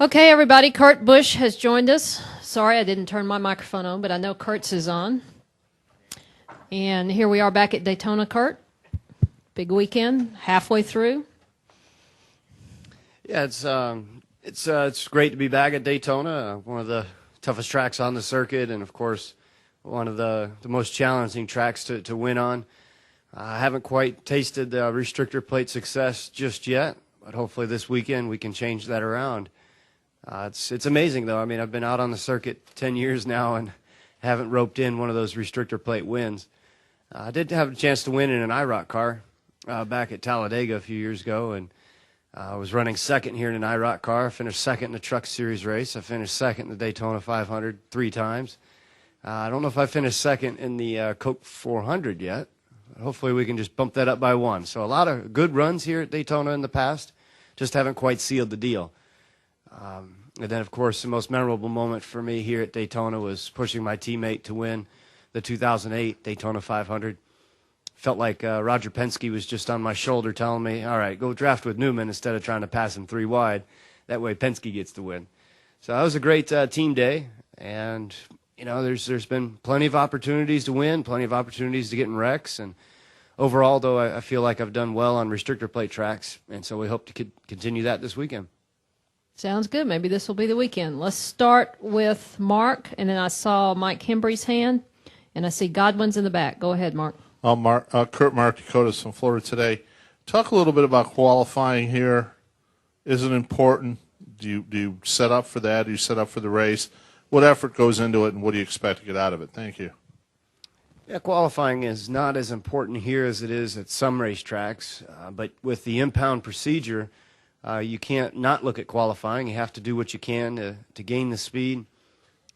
Okay, everybody, Kurt Busch has joined us. Sorry I didn't turn my microphone on, but I know Kurt's is on. And here we are back at Daytona, Kurt. Big weekend, halfway through. Yeah, it's great to be back at Daytona, one of the toughest tracks on the circuit, and of course, one of the most challenging tracks to win on. I haven't quite tasted the restrictor plate success just yet, but hopefully this weekend we can change that around. It's amazing, though. I mean, I've been out on the circuit 10 years now and haven't roped in one of those restrictor plate wins. I did have a chance to win in an IROC car back at Talladega a few years ago, and I was running second here in an IROC car. I finished second in the Truck Series race. I finished second in the Daytona 500 3 times. I don't know if I finished second in the Coke 400 yet. Hopefully we can just bump that up by one. So a lot of good runs here at Daytona in the past, just haven't quite sealed the deal. And then, of course, the most memorable moment for me here at Daytona was pushing my teammate to win the 2008 Daytona 500. Felt like Roger Penske was just on my shoulder telling me, all right, go draft with Newman instead of trying to pass him 3 wide. That way Penske gets the win. So that was a great team day. And, you know, there's been plenty of opportunities to win, plenty of opportunities to get in wrecks. And overall, though, I feel like I've done well on restrictor plate tracks. And so we hope to continue that this weekend. Sounds good. Maybe this will be the weekend. Let's start with Mark, and then I saw Mike Hembry's hand, and I see Godwin's in the back. Go ahead, Mark. Kurt Dakotas from Florida today. Talk a little bit about qualifying here. Is it important? Do you set up for that? Do you set up for the race? What effort goes into it, and what do you expect to get out of it? Thank you. Yeah, qualifying is not as important here as it is at some racetracks, but with the impound procedure, you can't not look at qualifying. You have to do what you can to gain the speed.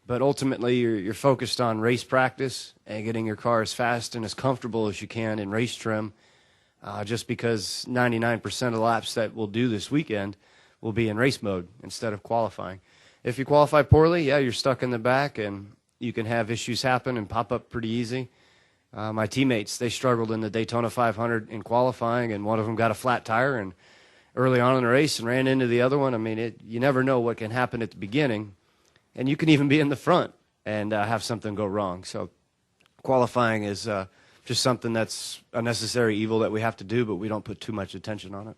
But ultimately, you're focused on race practice and getting your car as fast and as comfortable as you can in race trim, just because 99% of the laps that we'll do this weekend will be in race mode instead of qualifying. If you qualify poorly, yeah, you're stuck in the back, and you can have issues happen and pop up pretty easy. My teammates, they struggled in the Daytona 500 in qualifying, and one of them got a flat tire and early on in the race and ran into the other one. I mean, you never know what can happen at the beginning, and you can even be in the front and have something go wrong. So qualifying is just something that's a necessary evil that we have to do, but we don't put too much attention on it.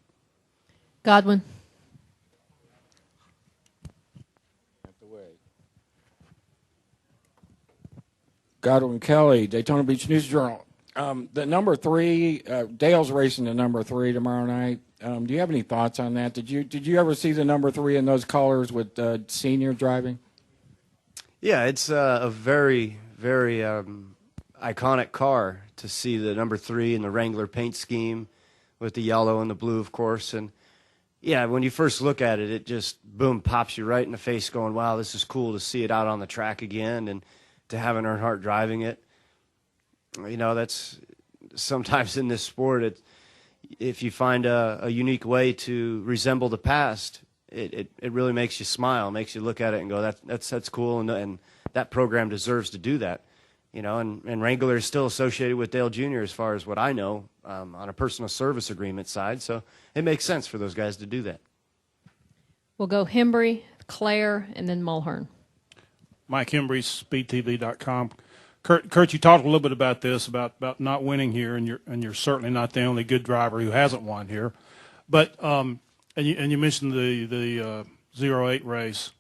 Godwin. Godwin Kelly, Daytona Beach News Journal. The number 3, Dale's racing the number 3 tomorrow night. Do you have any thoughts on that? Did you ever see the number 3 in those colors with Senior driving? Yeah, it's a very, very iconic car to see the number 3 in the Wrangler paint scheme with the yellow and the blue, of course. And yeah, when you first look at it, it just, boom, pops you right in the face going, wow, this is cool to see it out on the track again and to have an Earnhardt driving it. You know, that's sometimes in this sport, if you find a unique way to resemble the past, it really makes you smile, makes you look at it and go, that's cool, and that program deserves to do that. You know, and Wrangler is still associated with Dale Jr. as far as what I know on a personal service agreement side, so it makes sense for those guys to do that. We'll go Hembry, Claire, and then Mulhern. Mike Hembry, SpeedTV.com. Kurt, you talked a little bit about this, about not winning here, and you're certainly not the only good driver who hasn't won here. But and you mentioned the 08 race.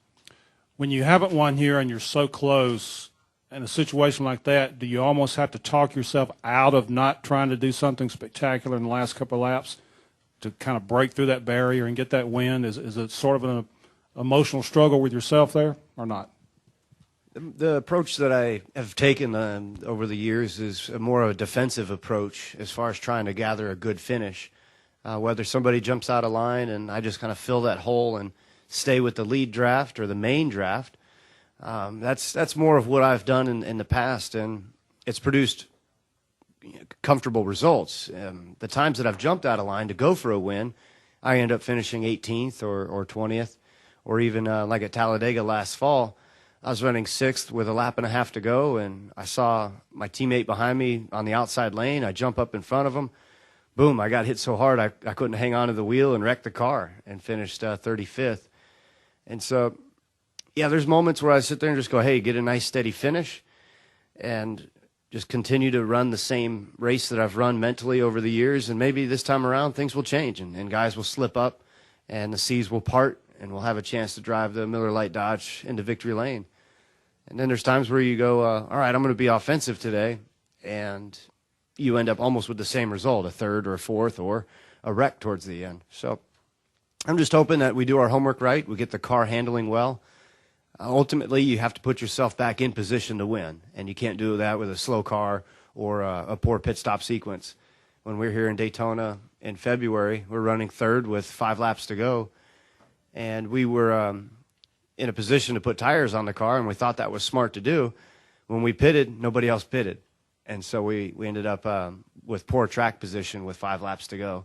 When you haven't won here and you're so close, in a situation like that, do you almost have to talk yourself out of not trying to do something spectacular in the last couple of laps to kind of break through that barrier and get that win? Is it sort of an emotional struggle with yourself there, or not? The approach that I have taken over the years is more of a defensive approach as far as trying to gather a good finish. Whether somebody jumps out of line and I just kind of fill that hole and stay with the lead draft or the main draft, that's more of what I've done in the past, and it's produced comfortable results. The times that I've jumped out of line to go for a win, I end up finishing 18th or 20th, or even like at Talladega last fall, I was running 6th with a lap and a half to go, and I saw my teammate behind me on the outside lane. I jump up in front of him. Boom, I got hit so hard I couldn't hang on to the wheel and wrecked the car and finished 35th. And so, yeah, there's moments where I sit there and just go, hey, get a nice steady finish and just continue to run the same race that I've run mentally over the years. And maybe this time around things will change and guys will slip up and the seas will part and we'll have a chance to drive the Miller Lite Dodge into victory lane. And then there's times where you go, all right, I'm going to be offensive today. And you end up almost with the same result, a third or a fourth or a wreck towards the end. So I'm just hoping that we do our homework right. We get the car handling well. Ultimately, you have to put yourself back in position to win. And you can't do that with a slow car or a poor pit stop sequence. When we're here in Daytona in February, we're running third with 5 laps to go. And we were in a position to put tires on the car, and we thought that was smart to do. When we pitted, nobody else pitted. And so we ended up with poor track position with 5 laps to go.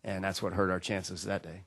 And that's what hurt our chances that day.